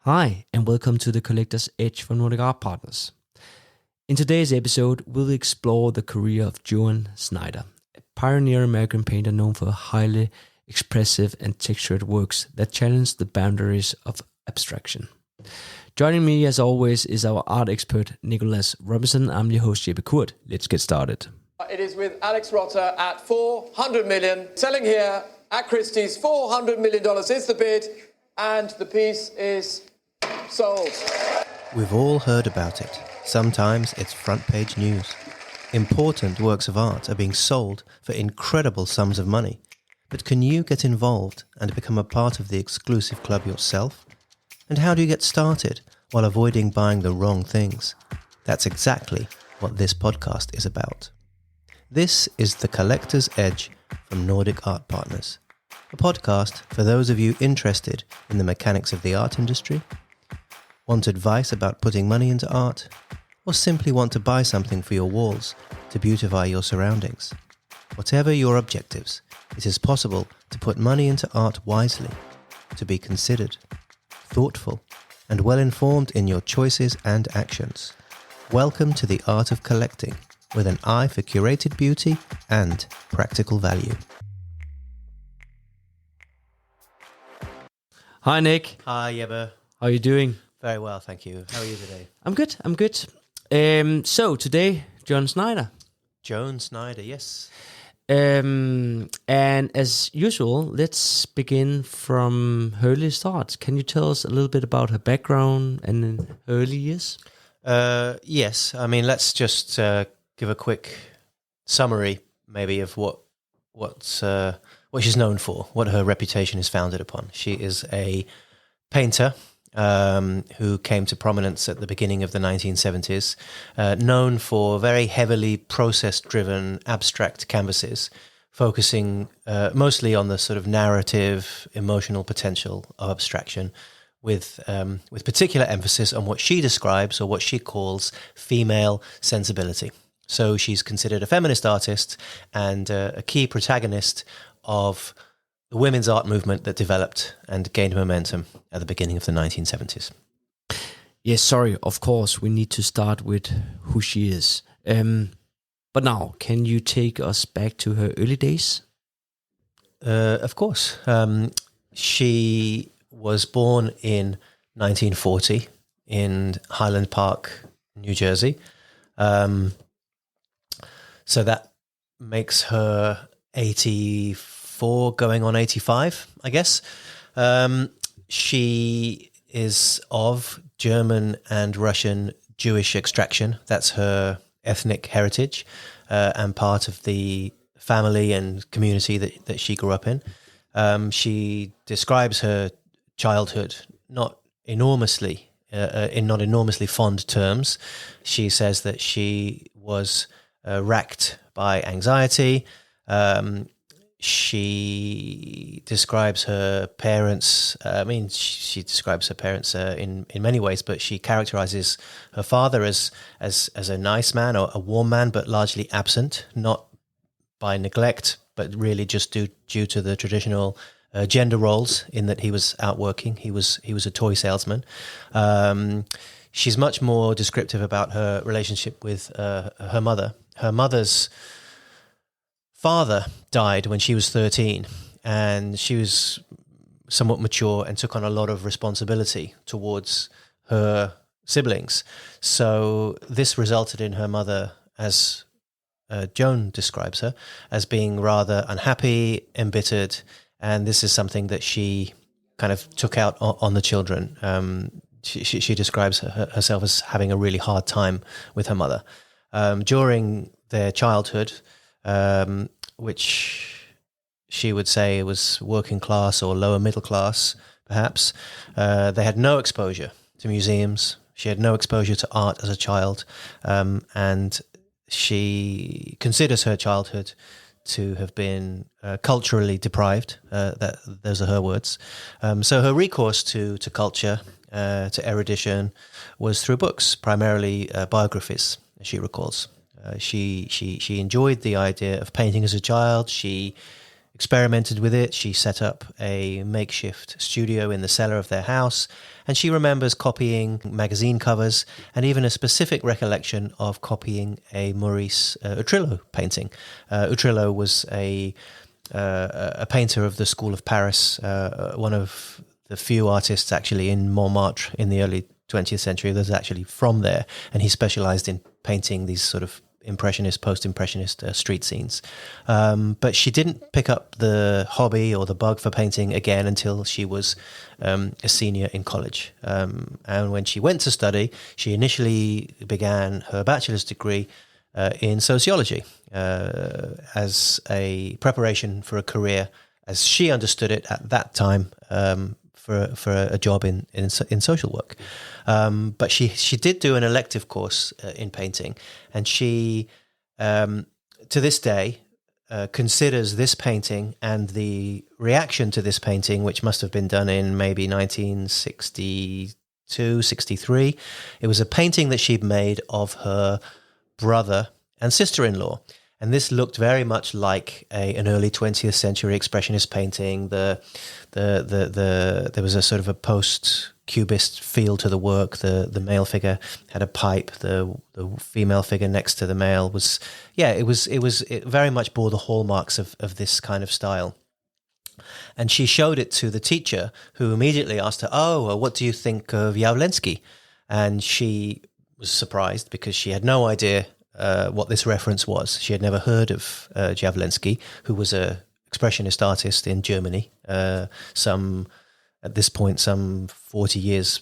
Hi, and welcome to the Collector's Edge for Nordic Art Partners. In today's episode, we'll explore the career of Joan Snyder, a pioneer American painter known for highly expressive and textured works that challenge the boundaries of abstraction. Joining me, as always, is our art expert, Nicholas Robinson. I'm your host, Jeppe Kurt. Let's get started. It is with Alex Rotter at $400 million. Selling here at Christie's, $400 million is the bid, and the piece is sold. We've all heard about it. Sometimes it's front page news. Important works of art are being sold for incredible sums of money. But can you get involved and become a part of the exclusive club yourself? And how do you get started while avoiding buying the wrong things? That's exactly what this podcast is about. This is The Collector's Edge from Nordic Art Partners, a podcast for those of you interested in the mechanics of the art industry, want advice about putting money into art, or simply want to buy something for your walls to beautify your surroundings. Whatever your objectives, it is possible to put money into art wisely, to be considered, thoughtful, and well-informed in your choices and actions. Welcome to the art of collecting, with an eye for curated beauty and practical value. Hi, Nick. Hi, Jeppe. How are you doing? Very well, thank you. How are you today? I'm good. So today, Joan Snyder. Joan Snyder, yes. And as usual, let's begin from her early start. Can you tell us a little bit about her background and her early years? Yes, I mean, let's just give a quick summary, maybe, of what she's known for, what her reputation is founded upon. She is a painter who came to prominence at the beginning of the 1970s, known for very heavily process-driven abstract canvases, focusing mostly on the sort of narrative, emotional potential of abstraction, with particular emphasis on what she describes, or what she calls, female sensibility. So she's considered a feminist artist and a key protagonist of the women's art movement that developed and gained momentum at the beginning of the 1970s. Yes, sorry, of course, we need to start with who she is. But now, can you take us back to her early days? Of course. She was born in 1940 in Highland Park, New Jersey. So that makes her 84 going on 85, I guess. She is of German and Russian Jewish extraction. That's her ethnic heritage, and part of the family and community that she grew up in. She describes her childhood not enormously fond terms. She says that she was racked by anxiety. She describes her parents. She describes her parents in many ways, but she characterizes her father as a nice man, or a warm man, but largely absent, not by neglect, but really just due to the traditional gender roles, in that he was out working. He was a toy salesman. She's much more descriptive about her relationship with her mother. Her mother's father died when she was 13, and she was somewhat mature and took on a lot of responsibility towards her siblings. So this resulted in her mother, as Joan describes her, as being rather unhappy, embittered, and this is something that she kind of took out on the children. She describes herself as having a really hard time with her mother. During their childhood, which she would say was working class or lower middle class, perhaps, they had no exposure to museums. She had no exposure to art as a child, and she considers her childhood to have been culturally deprived. Those are her words. So her recourse to culture, to erudition, was through books, primarily biographies, as she recalls. She enjoyed the idea of painting as a child. She experimented with it. She set up a makeshift studio in the cellar of their house, and she remembers copying magazine covers and even a specific recollection of copying a Maurice Utrillo painting. Utrillo was a painter of the School of Paris, one of the few artists actually in Montmartre in the early 20th century that was actually from there, and he specialized in painting these sort of impressionist, post-impressionist street scenes. But she didn't pick up the hobby or the bug for painting again until she was a senior in college. And when she went to study, she initially began her bachelor's degree in sociology as a preparation for a career, as she understood it at that time, for a job in social work. But she did do an elective course in painting, and she, to this day, considers this painting and the reaction to this painting, which must have been done in maybe 1962, 63. It was a painting that she'd made of her brother and sister-in-law. And this looked very much like an early 20th century expressionist painting. There was a sort of a post-cubist feel to the work. The male figure had a pipe. The female figure next to the male was, it very much bore the hallmarks of this kind of style. And she showed it to the teacher, who immediately asked her, "Oh, what do you think of Jawlensky?" And she was surprised because she had no idea what this reference was. She had never heard of Jawlensky, who was a expressionist artist in Germany, at this point, some 40 years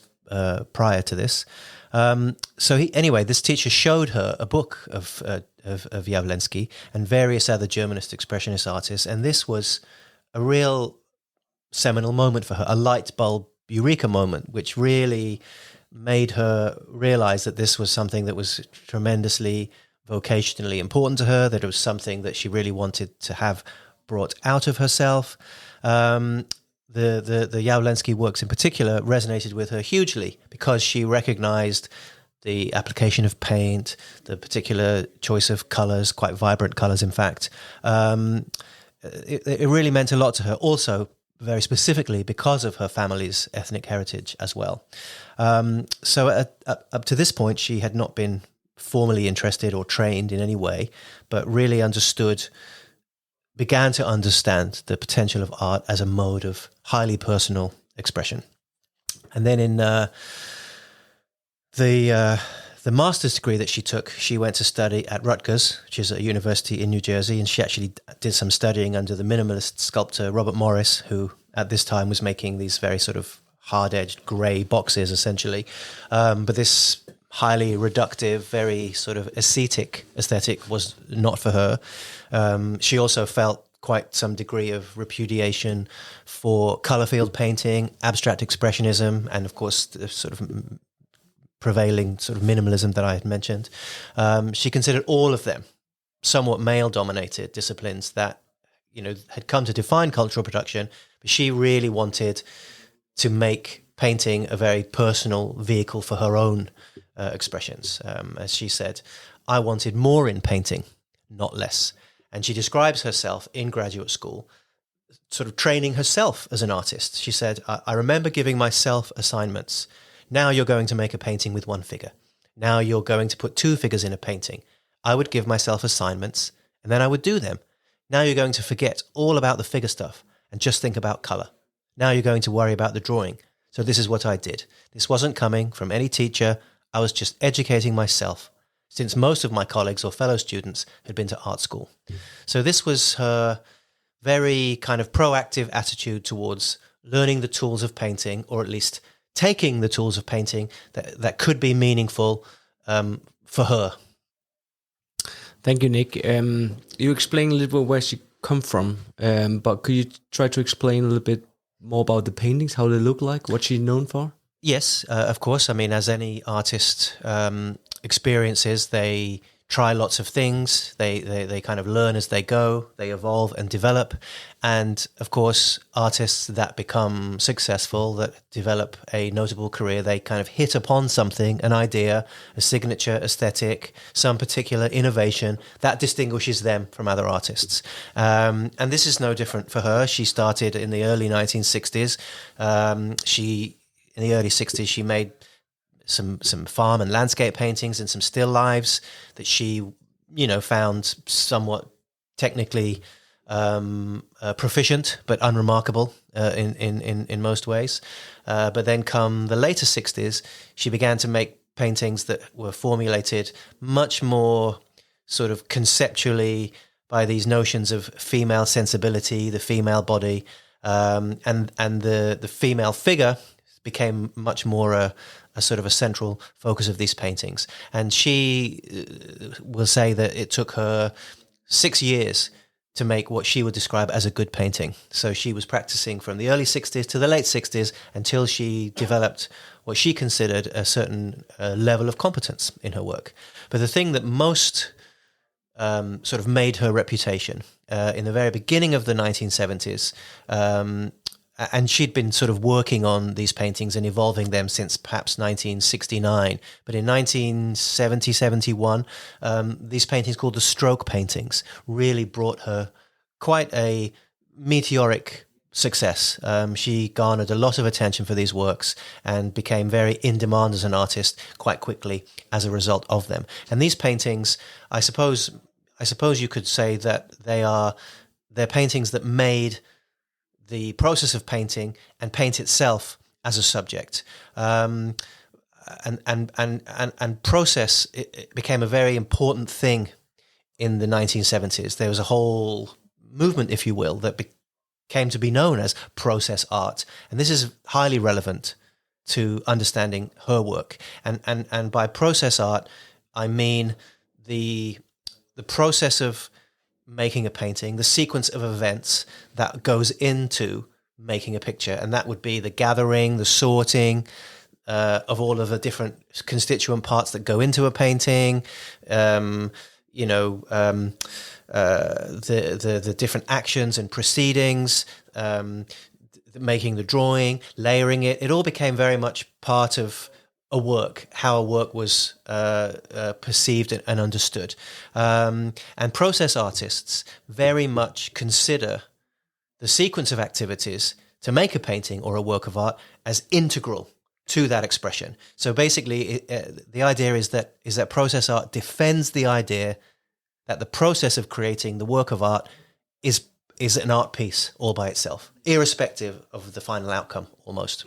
prior to this. This teacher showed her a book of Jawlensky and various other Germanist expressionist artists, and this was a real seminal moment for her, a light bulb eureka moment, which really made her realize that this was something that was tremendously vocationally important to her, that it was something that she really wanted to have brought out of herself. The Jawlensky works in particular resonated with her hugely because she recognized the application of paint, the particular choice of colors, quite vibrant colors, in fact. It really meant a lot to her, also very specifically because of her family's ethnic heritage as well. Up to this point, she had not been formally interested or trained in any way, but really began to understand the potential of art as a mode of highly personal expression. And then in the master's degree that she took, she went to study at Rutgers, which is a university in New Jersey, and she actually did some studying under the minimalist sculptor Robert Morris, who at this time was making these very sort of hard-edged grey boxes, essentially. But this highly reductive, very sort of ascetic aesthetic was not for her. She also felt quite some degree of repudiation for colour field painting, abstract expressionism, and of course the sort of prevailing sort of minimalism that I had mentioned. She considered all of them somewhat male-dominated disciplines that, had come to define cultural production, but she really wanted to make painting a very personal vehicle for her own expressions. As she said, "I wanted more in painting, not less." And she describes herself in graduate school sort of training herself as an artist. She said, I remember giving myself assignments. Now you're going to make a painting with one figure. Now you're going to put two figures in a painting. I would give myself assignments, and then I would do them. Now you're going to forget all about the figure stuff and just think about colour. Now you're going to worry about the drawing. So this is what I did. This wasn't coming from any teacher. I was just educating myself, since most of my colleagues or fellow students had been to art school. So this was her very kind of proactive attitude towards learning the tools of painting, or at least taking the tools of painting that could be meaningful for her. Thank you, Nick. You explained a little bit where she come from, but could you try to explain a little bit more about the paintings, how they look like, what she's known for? Yes, of course. I mean, as any artist experiences, they try lots of things. They kind of learn as they go. They evolve and develop. And of course, artists that become successful, that develop a notable career, they kind of hit upon something, an idea, a signature aesthetic, some particular innovation that distinguishes them from other artists. And this is no different for her. She started in the early 1960s. In the early 60s, she made some farm and landscape paintings and some still lives that she, found somewhat technically proficient but unremarkable in most ways. But then come the later 60s, she began to make paintings that were formulated much more sort of conceptually by these notions of female sensibility, the female body, and the female figure became much more a sort of a central focus of these paintings. And she will say that it took her 6 years to make what she would describe as a good painting. So she was practicing from the early 60s to the late 60s until she developed what she considered a certain level of competence in her work. But the thing that most sort of made her reputation in the very beginning of the 1970s, and she'd been sort of working on these paintings and evolving them since perhaps 1969. But in 1970, 71, these paintings called the stroke paintings really brought her quite a meteoric success. She garnered a lot of attention for these works and became very in demand as an artist quite quickly as a result of them. And these paintings, I suppose you could say that they're paintings that made the process of painting and paint itself as a subject, and process it became a very important thing in the 1970s. There was a whole movement, if you will, that came to be known as process art, and this is highly relevant to understanding her work. And by process art, I mean the process of making a painting, the sequence of events that goes into making a picture. And that would be the gathering, the sorting of all of the different constituent parts that go into a painting, the different actions and proceedings, making the drawing, layering it. It all became very much part of a work, how a work was perceived and understood. And process artists very much consider the sequence of activities to make a painting or a work of art as integral to that expression. So basically, the idea is that process art defends the idea that the process of creating the work of art is an art piece all by itself, irrespective of the final outcome, almost.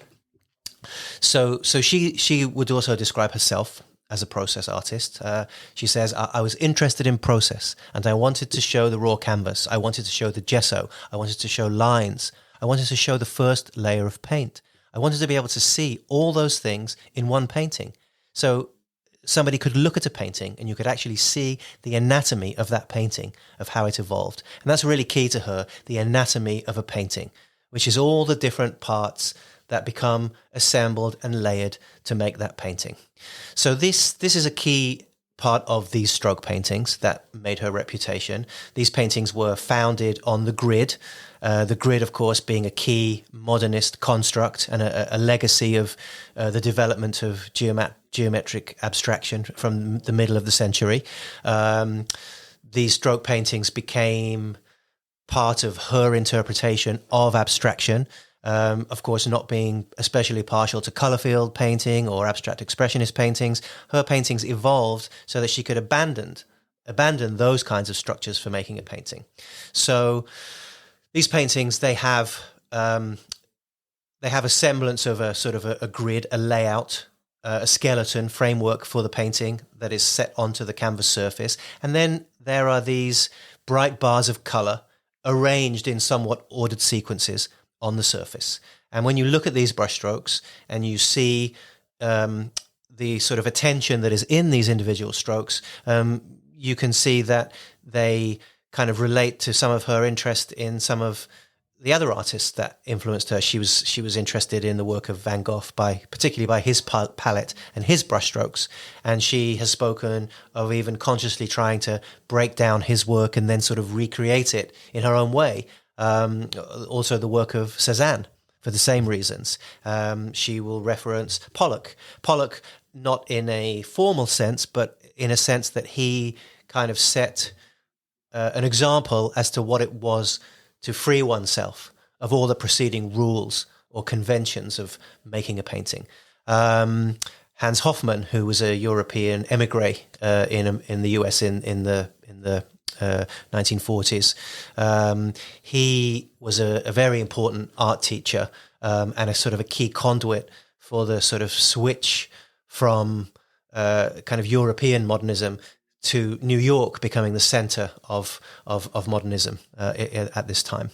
So she would also describe herself as a process artist. She says, I was interested in process, and I wanted to show the raw canvas. I wanted to show the gesso. I wanted to show lines. I wanted to show the first layer of paint. I wanted to be able to see all those things in one painting. So somebody could look at a painting and you could actually see the anatomy of that painting, of how it evolved. And that's really key to her, the anatomy of a painting, which is all the different parts that become assembled and layered to make that painting. So this is a key part of these stroke paintings that made her reputation. These paintings were founded on the grid, of course, being a key modernist construct and a legacy of the development of geometric abstraction from the middle of the century. These stroke paintings became part of her interpretation of abstraction. Of course, not being especially partial to colour field painting or abstract expressionist paintings, her paintings evolved so that she could abandon those kinds of structures for making a painting. So these paintings, they have a semblance of a sort of a grid, a layout, a skeleton framework for the painting that is set onto the canvas surface. And then there are these bright bars of colour arranged in somewhat ordered sequences on the surface. And when you look at these brushstrokes and you see the sort of attention that is in these individual strokes, you can see that they kind of relate to some of her interest in some of the other artists that influenced her. She was interested in the work of Van Gogh, particularly by his palette and his brushstrokes, and she has spoken of even consciously trying to break down his work and then sort of recreate it in her own way. Also, the work of Cézanne for the same reasons. She will reference Pollock. Pollock, not in a formal sense, but in a sense that he kind of set an example as to what it was to free oneself of all the preceding rules or conventions of making a painting. Hans Hofmann, who was a European émigré in the US in the 1940s, he was a very important art teacher and a sort of a key conduit for the sort of switch from kind of European modernism to New York becoming the center of modernism at this time.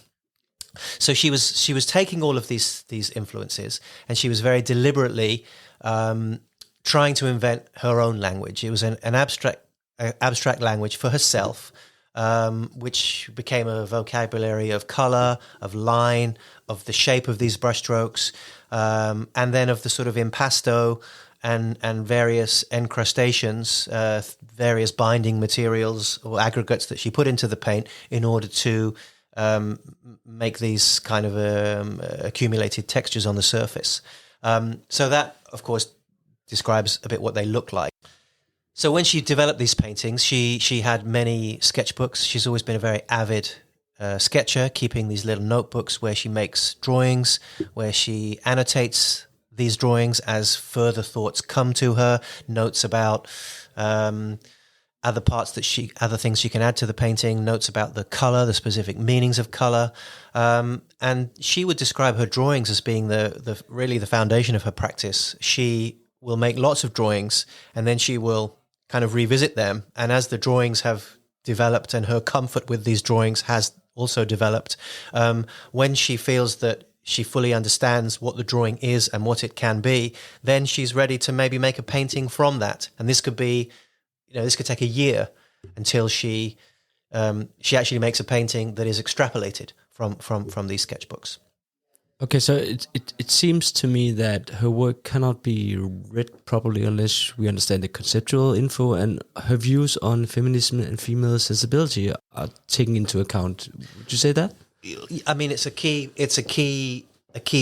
So she was taking all of these influences, and she was very deliberately trying to invent her own language. It was an abstract language for herself, which became a vocabulary of color, of line, of the shape of these brushstrokes, and then of the sort of impasto and various encrustations, various binding materials or aggregates that she put into the paint in order to make these kind of accumulated textures on the surface. So that, of course, describes a bit what they look like. So when she developed these paintings, she had many sketchbooks. She's always been a very avid sketcher, keeping these little notebooks where she makes drawings, where she annotates these drawings as further thoughts come to her, notes about other things she can add to the painting, notes about the color, the specific meanings of color, and she would describe her drawings as being really the foundation of her practice. She will make lots of drawings, and then she will kind of revisit them, and as the drawings have developed and her comfort with these drawings has also developed, when she feels that she fully understands what the drawing is and what it can be, then she's ready to maybe make a painting from that. And this could be, this could take a year until she actually makes a painting that is extrapolated from these sketchbooks. Okay, so it seems to me that her work cannot be read properly unless we understand the conceptual info, and her views on feminism and female sensibility are taken into account. Would you say that? I mean, it's a key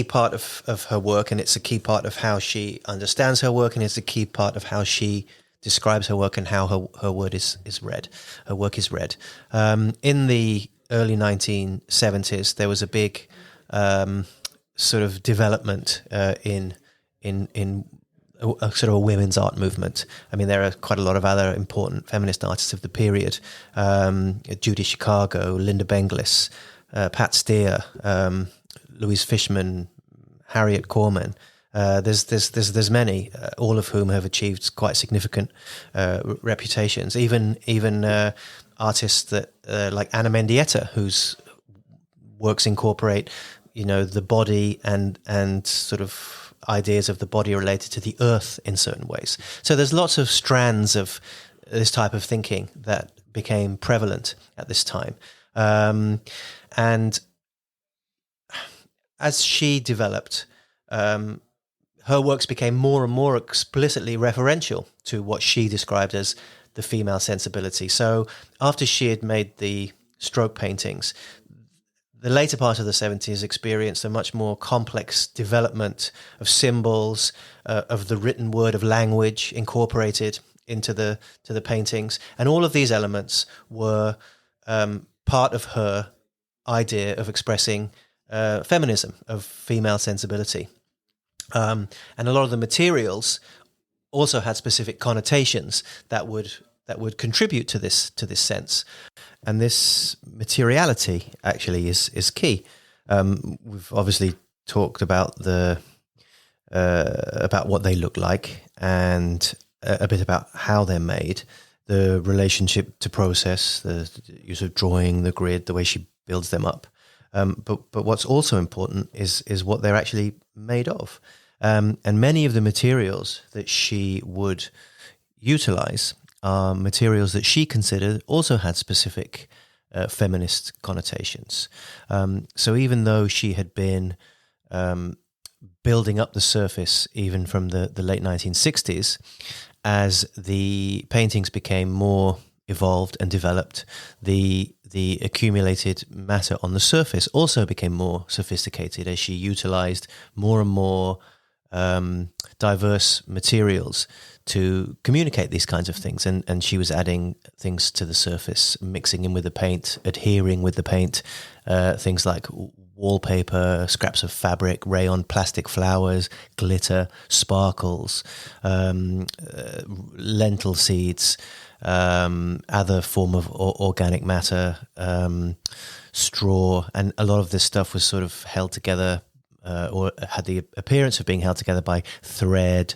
part of her work, and it's a key part of how she understands her work, and it's a key part of how she describes her work and how her word is read. Her work is read. In the early 1970s, there was a big sort of development in a sort of a women's art movement. I mean, there are quite a lot of other important feminist artists of the period: Judy Chicago, Linda Benglis, Pat Steer, Louise Fishman, Harriet Corman. There's many, all of whom have achieved quite significant reputations. Even artists that like Anna Mendieta, whose works incorporate, the body and sort of ideas of the body related to the earth in certain ways. So there's lots of strands of this type of thinking that became prevalent at this time. And as she developed, her works became more and more explicitly referential to what she described as the female sensibility. So after she had made the stroke paintings, the later part of the 70s experienced a much more complex development of symbols, of the written word, of language incorporated into the paintings. And all of these elements were part of her idea of expressing feminism, of female sensibility. And a lot of the materials also had specific connotations that would contribute to this sense. And this materiality actually is key. We've obviously talked about about what they look like and a bit about how they're made, the relationship to process, the use of drawing, the grid, the way she builds them up. But what's also important is what they're actually made of. And many of the materials that she would utilize are materials that she considered also had specific feminist connotations. So even though she had been building up the surface even from the late 1960s, as the paintings became more evolved and developed, the accumulated matter on the surface also became more sophisticated as she utilized more and more diverse materials to communicate these kinds of things. And she was adding things to the surface, mixing in with the paint, adhering with the paint, things like wallpaper, scraps of fabric, rayon, plastic flowers, glitter, sparkles, lentil seeds, other form of organic matter, straw, and a lot of this stuff was sort of held together or had the appearance of being held together by thread,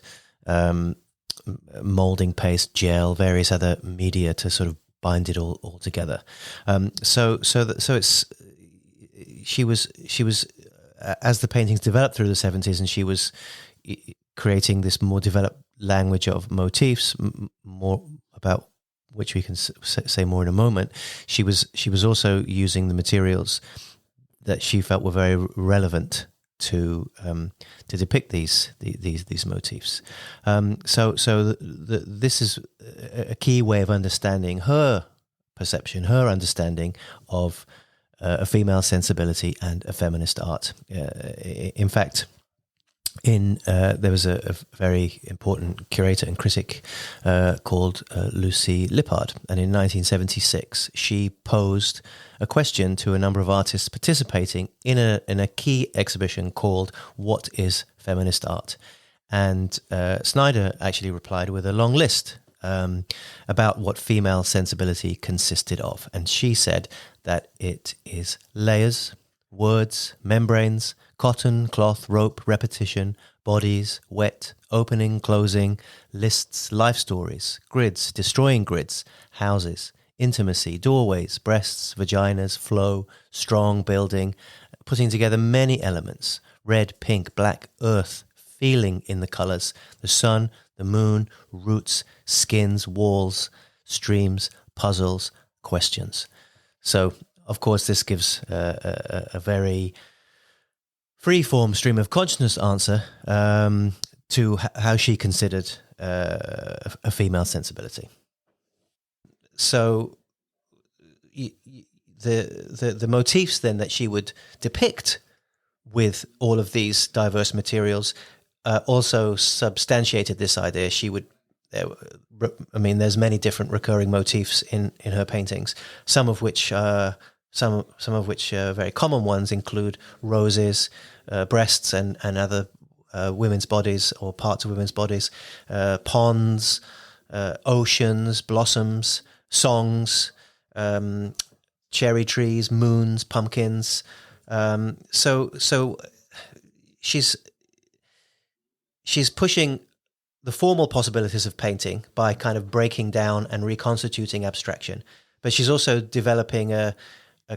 molding paste, gel, various other media to sort of bind it all together. So it's she was as the paintings developed through the 70s, and she was creating this more developed language of motifs, more about which we can say more in a moment. She was also using the materials that she felt were very relevant to depict these motifs. This is a key way of understanding her perception, her understanding of a female sensibility and a feminist art. In fact, there was a very important curator and critic called Lucy Lippard, and in 1976 she posed a question to a number of artists participating in a key exhibition called "What is Feminist Art?" And Snyder actually replied with a long list about what female sensibility consisted of, and she said that it is layers, words, membranes, cotton, cloth, rope, repetition, bodies, wet, opening, closing, lists, life stories, grids, destroying grids, houses, intimacy, doorways, breasts, vaginas, flow, strong, building, putting together many elements, red, pink, black, earth, feeling in the colors, the sun, the moon, roots, skins, walls, streams, puzzles, questions. So, of course, this gives a very free-form stream of consciousness answer to how she considered a female sensibility. So the motifs then that she would depict with all of these diverse materials also substantiated this idea. There's many different recurring motifs in her paintings, some of which very common ones include roses, breasts, and other women's bodies or parts of women's bodies, ponds, oceans, blossoms, songs, cherry trees, moons, pumpkins. So she's pushing the formal possibilities of painting by kind of breaking down and reconstituting abstraction, but she's also developing a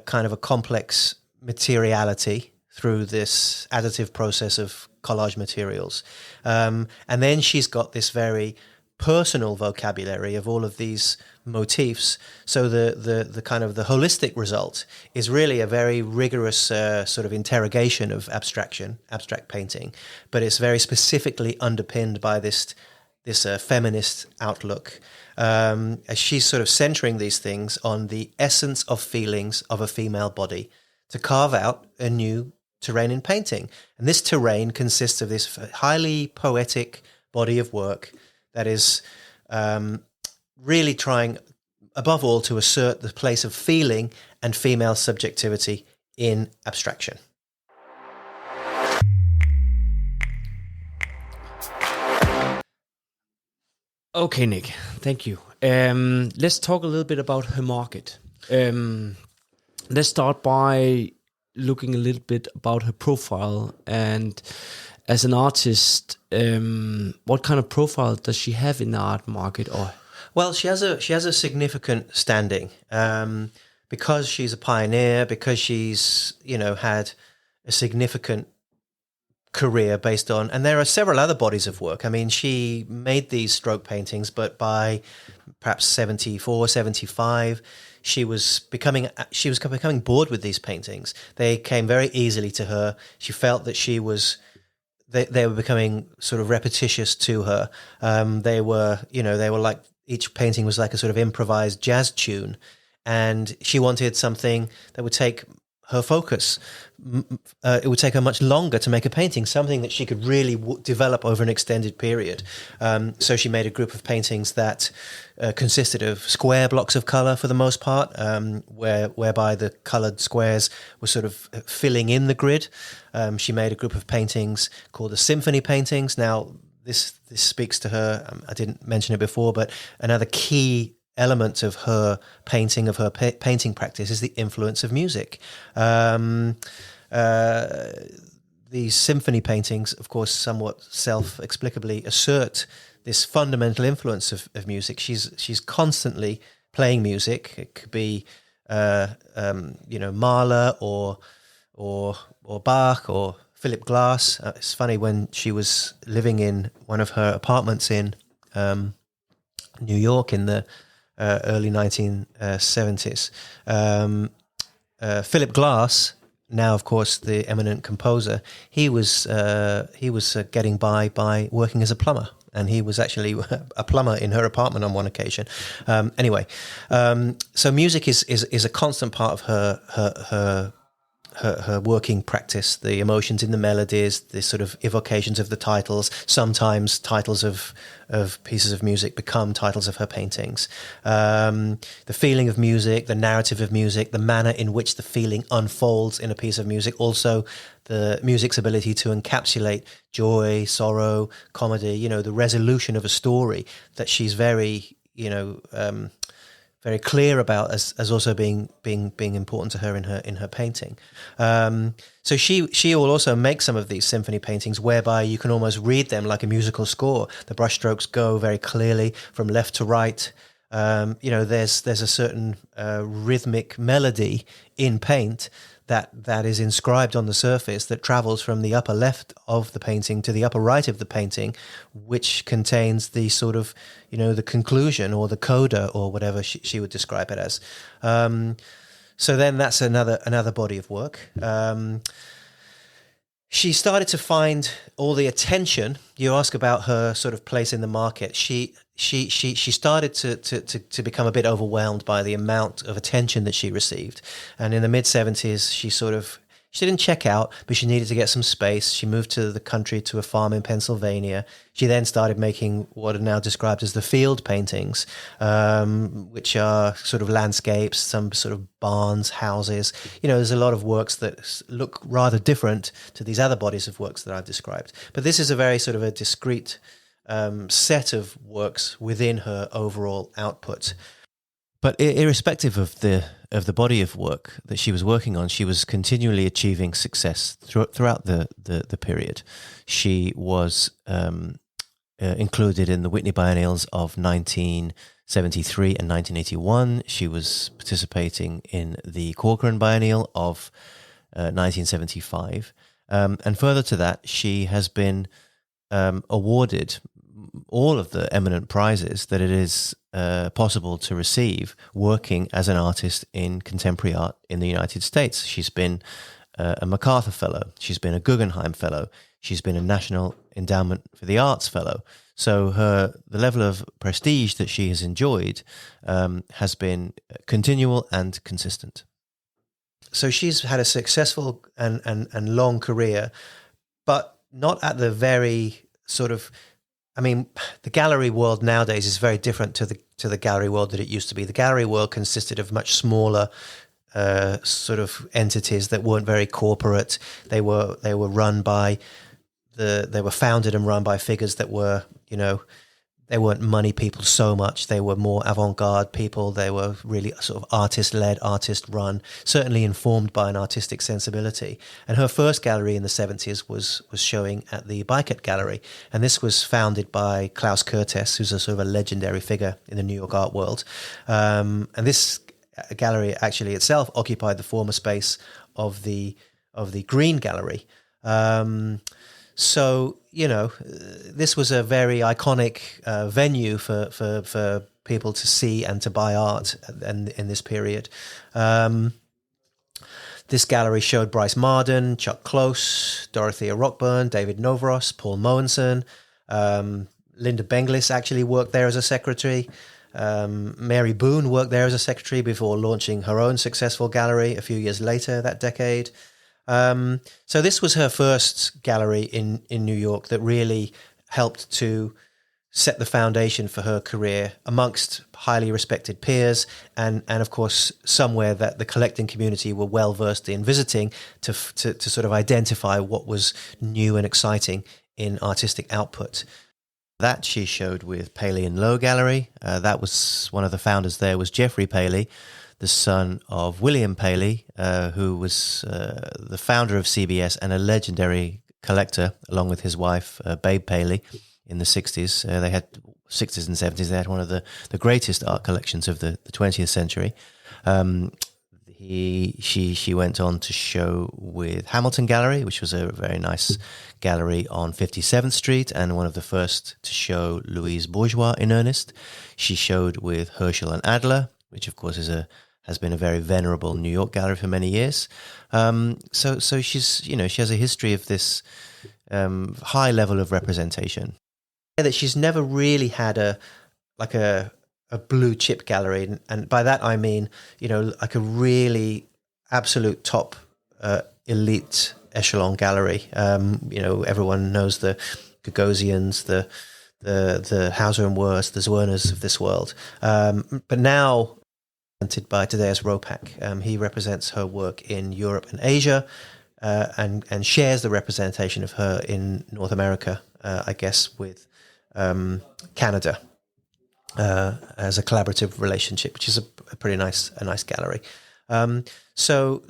kind of a complex materiality through this additive process of collage materials. And then she's got this very personal vocabulary of all of these motifs. So the kind of the holistic result is really a very rigorous sort of interrogation of abstract painting, but it's very specifically underpinned by this feminist outlook. As she's sort of centering these things on the essence of feelings of a female body to carve out a new terrain in painting. And this terrain consists of this highly poetic body of work that is really trying, above all, to assert the place of feeling and female subjectivity in abstraction. Okay, Nick, thank you. Let's talk a little bit about her market. Let's start by looking a little bit about her profile, and as an artist, what kind of profile does she have in the art market? Or well, she has a significant standing because she's a pioneer, because she's had a significant career based on, and there are several other bodies of work. I mean, she made these stroke paintings, but by perhaps 74, 75, she was becoming bored with these paintings. They came very easily to her. She felt that they were becoming sort of repetitious to her. They were like, each painting was like a sort of improvised jazz tune, and she wanted something that would take her focus. It would take her much longer to make a painting, something that she could really develop over an extended period. So she made a group of paintings that consisted of square blocks of color for the most part, whereby the colored squares were sort of filling in the grid. She made a group of paintings called the symphony paintings. Now, this speaks to her. I didn't mention it before, but another key element of her painting, of her painting practice, is the influence of music. These symphony paintings, of course, somewhat self-explicably assert this fundamental influence of music. She's constantly playing music. It could be Mahler or Bach or Philip Glass. It's funny, when she was living in one of her apartments in New York in the early 1970s. Philip Glass, now of course the eminent composer, he was getting by working as a plumber, and he was actually a plumber in her apartment on one occasion. So music is a constant part of her working practice. The emotions in the melodies, the sort of evocations of the titles. Sometimes titles of pieces of music become titles of her paintings. The feeling of music, the narrative of music, the manner in which the feeling unfolds in a piece of music. Also, the music's ability to encapsulate joy, sorrow, comedy. The resolution of a story that she's very clear about as also being important to her in her painting. So she will also make some of these symphony paintings whereby you can almost read them like a musical score. The brushstrokes go very clearly from left to right. There's a certain rhythmic melody in paint that is inscribed on the surface, that travels from the upper left of the painting to the upper right of the painting, which contains the sort of, the conclusion or the coda or whatever she would describe it as. So then that's another body of work. She started to find all the attention. You ask about her sort of place in the market. She started to become a bit overwhelmed by the amount of attention that she received. And in the mid-70s, she didn't check out, but she needed to get some space. She moved to the country, to a farm in Pennsylvania. She then started making what are now described as the field paintings, which are sort of landscapes, some sort of barns, houses. There's a lot of works that look rather different to these other bodies of works that I've described. But this is a very sort of a discrete set of works within her overall output. But irrespective of the body of work that she was working on, she was continually achieving success throughout the period. She was included in the Whitney Biennials of 1973 and 1981. She was participating in the Corcoran Biennial of 1975. And further to that, she has been awarded all of the eminent prizes that it is possible to receive working as an artist in contemporary art in the United States. She's been a MacArthur Fellow. She's been a Guggenheim Fellow. She's been a National Endowment for the Arts Fellow. So the level of prestige that she has enjoyed has been continual and consistent. So she's had a successful and long career, but not at the very sort of, the gallery world nowadays is very different to the gallery world that it used to be. The gallery world consisted of much smaller sort of entities that weren't very corporate. They were run by they were founded and run by figures that were, they weren't money people so much. They were more avant-garde people. They were really sort of artist-led, artist-run, certainly informed by an artistic sensibility. And her first gallery in the 70s was showing at the Biket Gallery. And this was founded by Klaus Curtis, who's a sort of a legendary figure in the New York art world. And this gallery actually itself occupied the former space of the Green Gallery. So, this was a very iconic venue for people to see and to buy art in this period. This gallery showed Bryce Marden, Chuck Close, Dorothea Rockburn, David Novros, Paul Moensen. Linda Benglis actually worked there as a secretary. Mary Boone worked there as a secretary before launching her own successful gallery a few years later that decade. So this was her first gallery in New York that really helped to set the foundation for her career amongst highly respected peers and of course somewhere that the collecting community were well versed in visiting to sort of identify what was new and exciting in artistic output. That she showed with Paley and Lowe Gallery. That was one of the founders there was Geoffrey Paley, the son of William Paley, who was the founder of CBS and a legendary collector, along with his wife, Babe Paley, in the 60s. They had 60s and 70s. They had one of the greatest art collections of the 20th century. She went on to show with Hamilton Gallery, which was a very nice gallery on 57th Street and one of the first to show Louise Bourgeois in earnest. She showed with Herschel and Adler, which of course has been a very venerable New York gallery for many years. So she's she has a history of this high level of representation. That she's never really had a blue chip gallery, and by that I mean like a really absolute top elite echelon gallery. Everyone knows the Gagosians, the Hauser and Wirth, the Zwerners of this world, but now represented by Tadeusz Ropak. He represents her work in Europe and Asia, and shares the representation of her in North America, I guess, with Canada as a collaborative relationship, which is a pretty nice gallery. So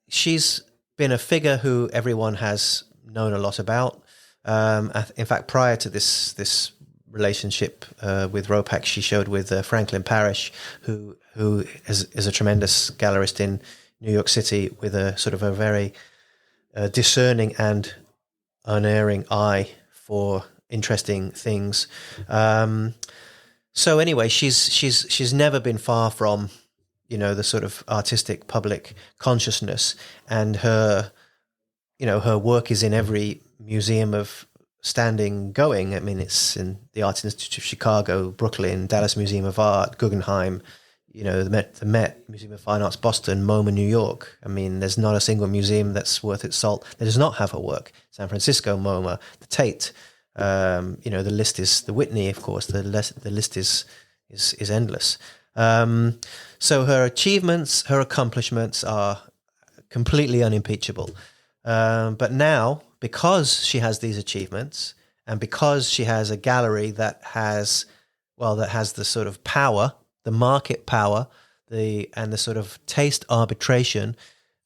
she's been a figure who everyone has known a lot about. In fact, prior to this relationship with Ropak, she showed with Franklin Parrish, who is a tremendous gallerist in New York City with a sort of a very discerning and unerring eye for interesting things. So anyway, she's never been far from the sort of artistic public consciousness, and her work is in every museum of standing going. I mean, it's in the Art Institute of Chicago, Brooklyn, Dallas Museum of Art, Guggenheim, the Met, Museum of Fine Arts, Boston, MoMA, New York. I mean, there's not a single museum that's worth its salt that does not have her work. San Francisco, MoMA, the Tate. The list is the Whitney, of course. The list is endless. So her achievements, her accomplishments are completely unimpeachable. But now, because she has these achievements, and because she has a gallery that has the sort of power, the market power, and the sort of taste arbitration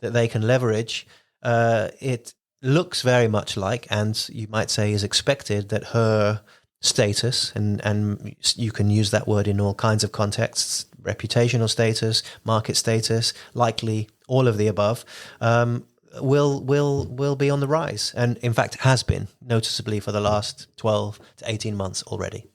that they can leverage, it looks very much like, and you might say is expected, that her status, and you can use that word in all kinds of contexts, reputational status, market status, likely all of the above, will be on the rise, and in fact has been noticeably for the last 12 to 18 months already.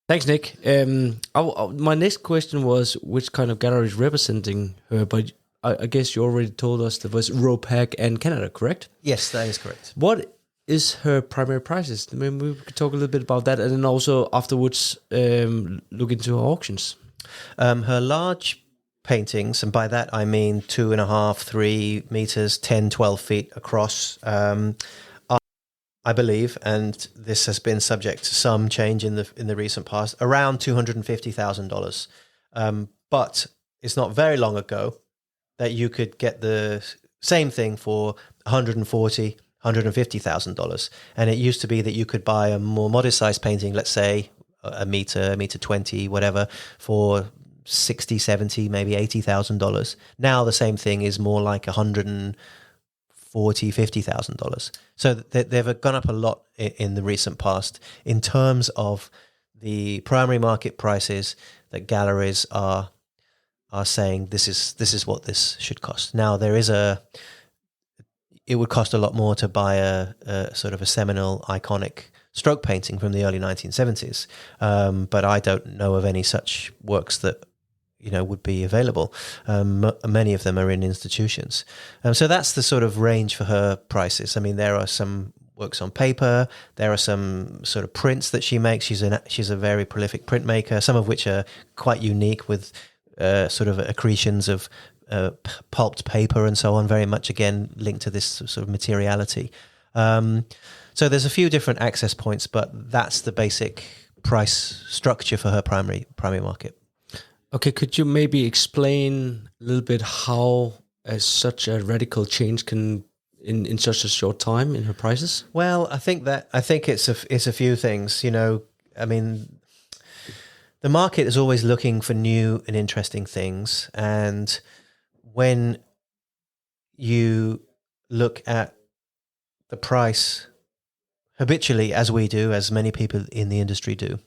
Thanks, Nick. My next question was which kind of gallery is representing her, but I guess you already told us there was Ropak and Canada, correct? Yes, that is correct. What is her primary prizes? Maybe we could talk a little bit about that, and then also afterwards look into her auctions. Her large paintings, and by that I mean 2.5, 3 meters, 10, 12 feet across, are, I believe, and this has been subject to some change in the recent past, around $250,000. But it's not very long ago that you could get the same thing for $140,000, $150,000. And it used to be that you could buy a more modest-sized painting, let's say a meter 20, whatever, for $60,000, $70,000, maybe $80,000. Now the same thing is more like $140,000, $50,000. So they've gone up a lot in the recent past in terms of the primary market prices that galleries are saying this is what this should cost. Now it would cost a lot more to buy a sort of a seminal, iconic stroke painting from the early 1970s. But I don't know of any such works that would be available. Many of them are in institutions. So that's the sort of range for her prices. I mean, there are some works on paper. There are some sort of prints that she makes. She's a very prolific printmaker, some of which are quite unique with sort of accretions of pulped paper and so on, very much, again, linked to this sort of materiality. So there's a few different access points, but that's the basic price structure for her primary market. Okay, could you maybe explain a little bit how such a radical change can, in such a short time, in her prices? Well, I think it's a few things. I mean, the market is always looking for new and interesting things, and when you look at the price habitually, as we do, as many people in the industry do,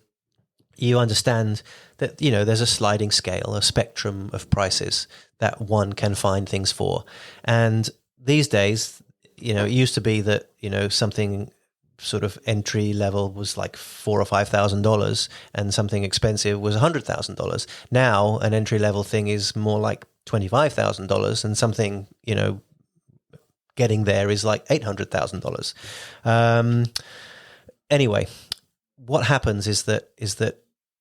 you understand that, there's a sliding scale, a spectrum of prices that one can find things for. And these days, it used to be that, something sort of entry level was like $4,000 or $5,000 and something expensive was $100,000. Now an entry level thing is more like $25,000 and something, getting there is like $800,000. Anyway, what happens is that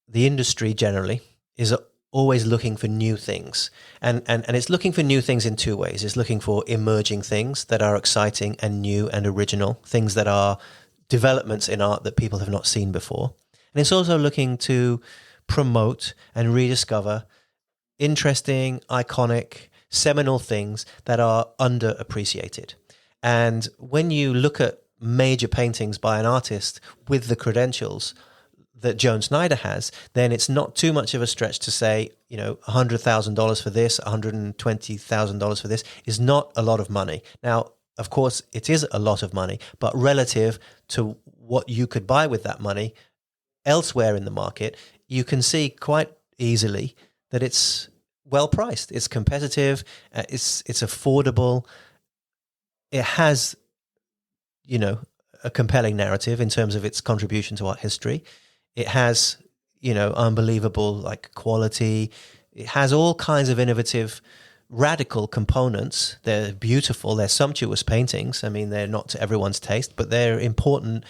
the industry generally is always looking for new things. And it's looking for new things in two ways. It's looking for emerging things that are exciting and new and original, things that are developments in art that people have not seen before. And it's also looking to promote and rediscover interesting, iconic, seminal things that are underappreciated. And when you look at major paintings by an artist with the credentials that Joan Snyder has, then it's not too much of a stretch to say, $100,000 for this, $120,000 for this is not a lot of money. Now, of course, it is a lot of money, but relative to what you could buy with that money elsewhere in the market, you can see quite easily that it's well priced, it's competitive, it's affordable, it has, a compelling narrative in terms of its contribution to art history. It has, unbelievable quality. It has all kinds of innovative, radical components. They're beautiful. They're sumptuous paintings. I mean, they're not to everyone's taste, but they're important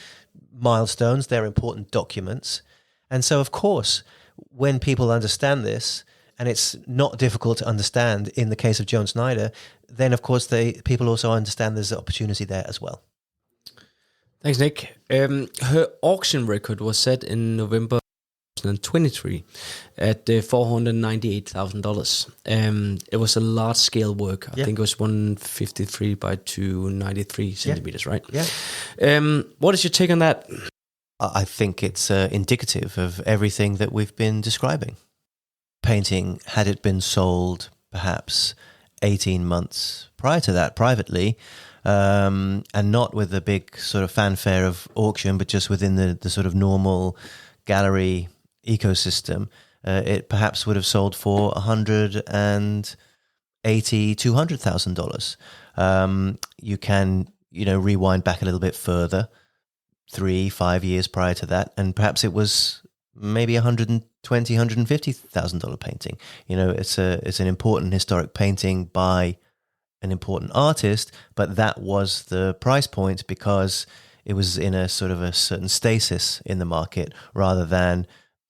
milestones. They're important documents. And so, of course, when people understand this, and it's not difficult to understand in the case of Joan Snyder, then, of course, people also understand there's an opportunity there as well. Thanks, Nick. Her auction record was set in November 2023 at $498,000. It was a large-scale work. I think it was 153 by 293 centimeters, right? Yeah. What is your take on that? I think it's indicative of everything that we've been describing. Painting, had it been sold perhaps 18 months prior to that privately, and not with the big sort of fanfare of auction, but just within the sort of normal gallery ecosystem, it perhaps would have sold for $180,000, $200,000. You can, rewind back a little bit further, 3-5 years prior to that, and perhaps it was maybe $150,000 painting. It's an important historic painting by an important artist, but that was the price point because it was in a sort of a certain stasis in the market rather than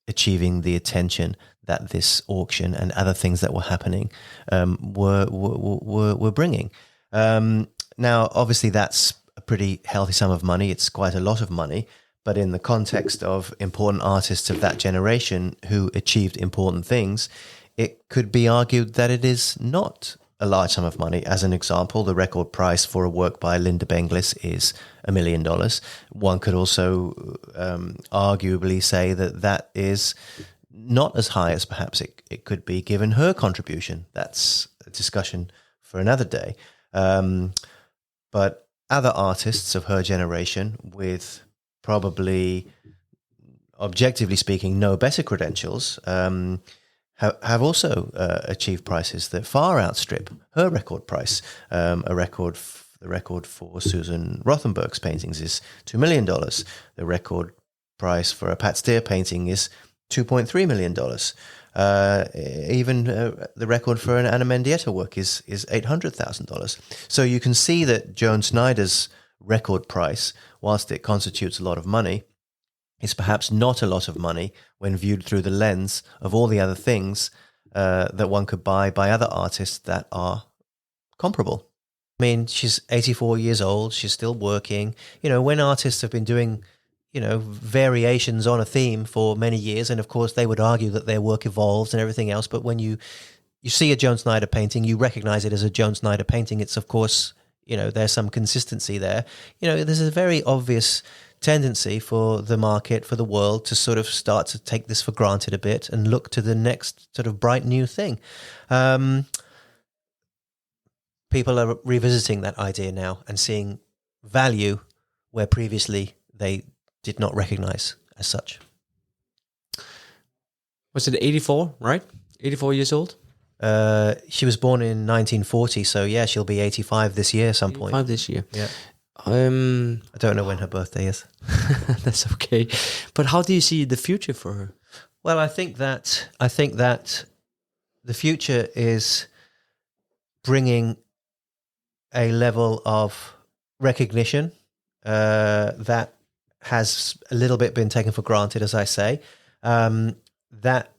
achieving the attention that this auction and other things that were happening were bringing. Now, obviously, that's a pretty healthy sum of money. It's quite a lot of money, but in the context of important artists of that generation who achieved important things, it could be argued that it is not a large sum of money. As an example, the record price for a work by Linda Benglis is $1 million. One could also arguably say that is not as high as perhaps it could be given her contribution. That's a discussion for another day. But other artists of her generation with probably, objectively speaking, no better credentials, have also achieved prices that far outstrip her record price. A record The record for Susan Rothenberg's paintings is $2 million. The record price for a Pat Steer painting is $2.3 million. Even the record for an Anna Mendieta work is $800,000. So you can see that Joan Snyder's record price, whilst it constitutes a lot of money, is perhaps not a lot of money when viewed through the lens of all the other things that one could buy by other artists that are comparable. I mean, she's 84 years old. She's still working. You know, when artists have been doing, you know, variations on a theme for many years, and of course they would argue that their work evolves and everything else, but when you see a Joan Snyder painting, you recognize it as a Joan Snyder painting. It's, of course, you know, there's some consistency there. You know, there's a very obvious tendency for the market, for the world, to sort of start to take this for granted a bit and look to the next sort of bright new thing. People are revisiting that idea now and seeing value where previously they did not recognize as such. Was it 84, right? 84 years old? She was born in 1940, so yeah, she'll be 85 this year some point. 85 this year. Yeah. I don't know when her birthday is. That's okay. But how do you see the future for her? Well, I think that the future is bringing a level of recognition that has a little bit been taken for granted, as I say. That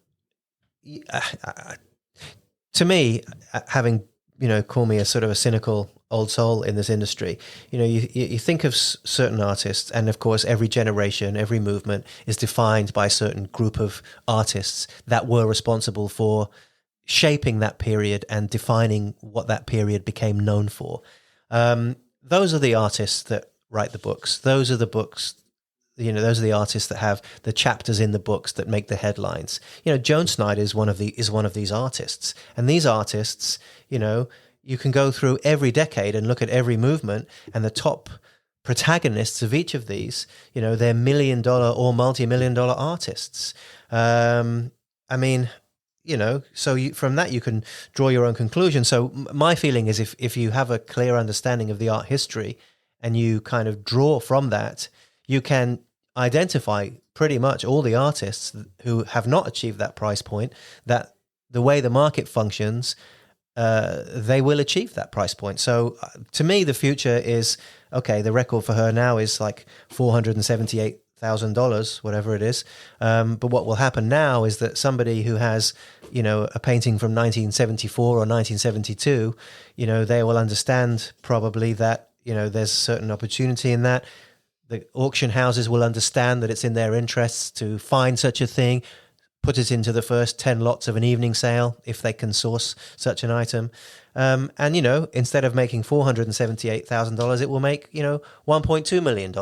to me, having, you know, call me a sort of a cynical old soul in this industry, you know, you think of certain artists, and of course every generation, every movement is defined by a certain group of artists that were responsible for shaping that period and defining what that period became known for. Those are the artists that write the books. Those are the books, you know, those are the artists that have the chapters in the books that make the headlines. You know, Joan Snyder is one of these artists. And these artists, you know, you can go through every decade and look at every movement, and the top protagonists of each of these, you know, they're $1 million or multi-million-dollar artists. I mean, you know, so from that you can draw your own conclusion. So my feeling is if you have a clear understanding of the art history and you kind of draw from that, you can identify pretty much all the artists who have not achieved that price point, that the way the market functions, they will achieve that price point. So to me, the future is, okay, the record for her now is like $478,000, whatever it is. But what will happen now is that somebody who has, you know, a painting from 1974 or 1972, you know, they will understand probably that, you know, there's a certain opportunity in that. The auction houses will understand that it's in their interests to find such a thing, put it into the first 10 lots of an evening sale if they can source such an item. And, you know, instead of making $478,000, it will make, you know, $1.2 million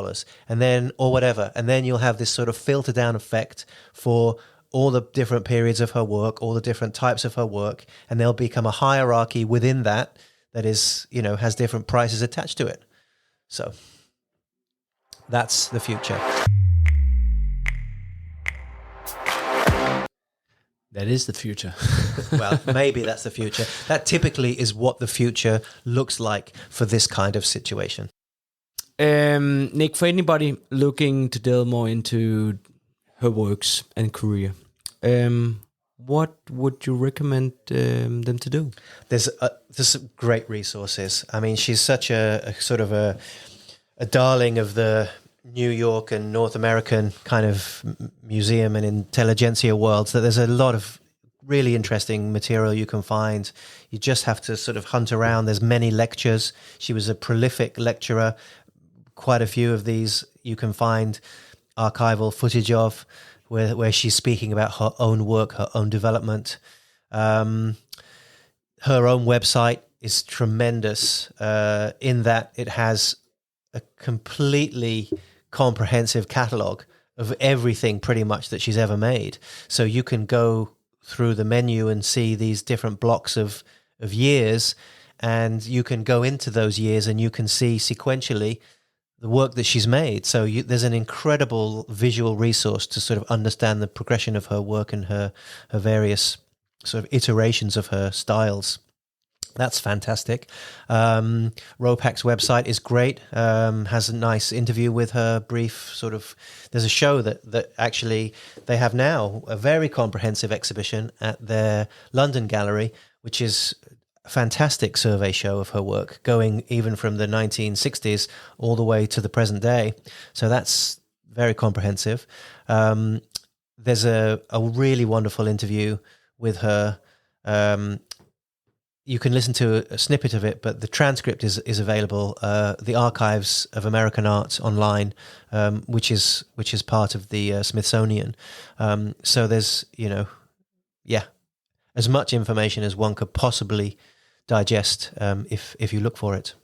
and then, or whatever. And then you'll have this sort of filter down effect for all the different periods of her work, all the different types of her work. And there'll become a hierarchy within that is, you know, has different prices attached to it. So that's the future. That is the future. Well, maybe that's the future. That typically is what the future looks like for this kind of situation. Nick, for anybody looking to delve more into her works and career, what would you recommend them to do? There's some great resources. I mean, she's such a sort of a darling of the New York and North American kind of museum and intelligentsia worlds, that there's a lot of really interesting material you can find. You just have to sort of hunt around. There's many lectures. She was a prolific lecturer. Quite a few of these you can find archival footage of where she's speaking about her own work, her own development. Her own website is tremendous in that it has a completely comprehensive catalogue of everything pretty much that she's ever made. So you can go through the menu and see these different blocks of years, and you can go into those years and you can see sequentially the work that she's made. So there's an incredible visual resource to sort of understand the progression of her work and her various sort of iterations of her styles. That's fantastic. Ropak's website is great. Has a nice interview with her, brief sort of. There's a show that actually they have now, a very comprehensive exhibition at their London gallery, which is a fantastic survey show of her work, going even from the 1960s all the way to the present day. So that's very comprehensive. There's a really wonderful interview with her. You can listen to a snippet of it, but the transcript is available. The Archives of American Art online, which is part of the Smithsonian. So there's as much information as one could possibly digest if you look for it.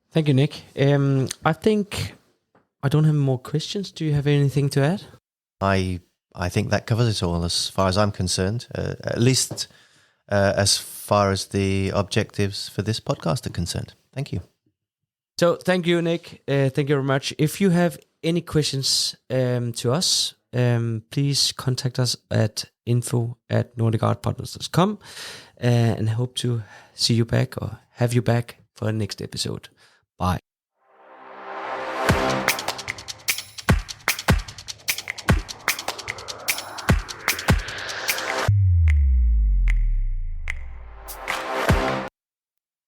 Thank you, Nick. I think I don't have more questions. Do you have anything to add? I think that covers it all as far as I'm concerned. At least. As far as the objectives for this podcast are concerned. Thank you. So thank you, Nick. Thank you very much. If you have any questions to us, please contact us at info@nordicartpartners.com, and hope to see you back or have you back for the next episode. Bye.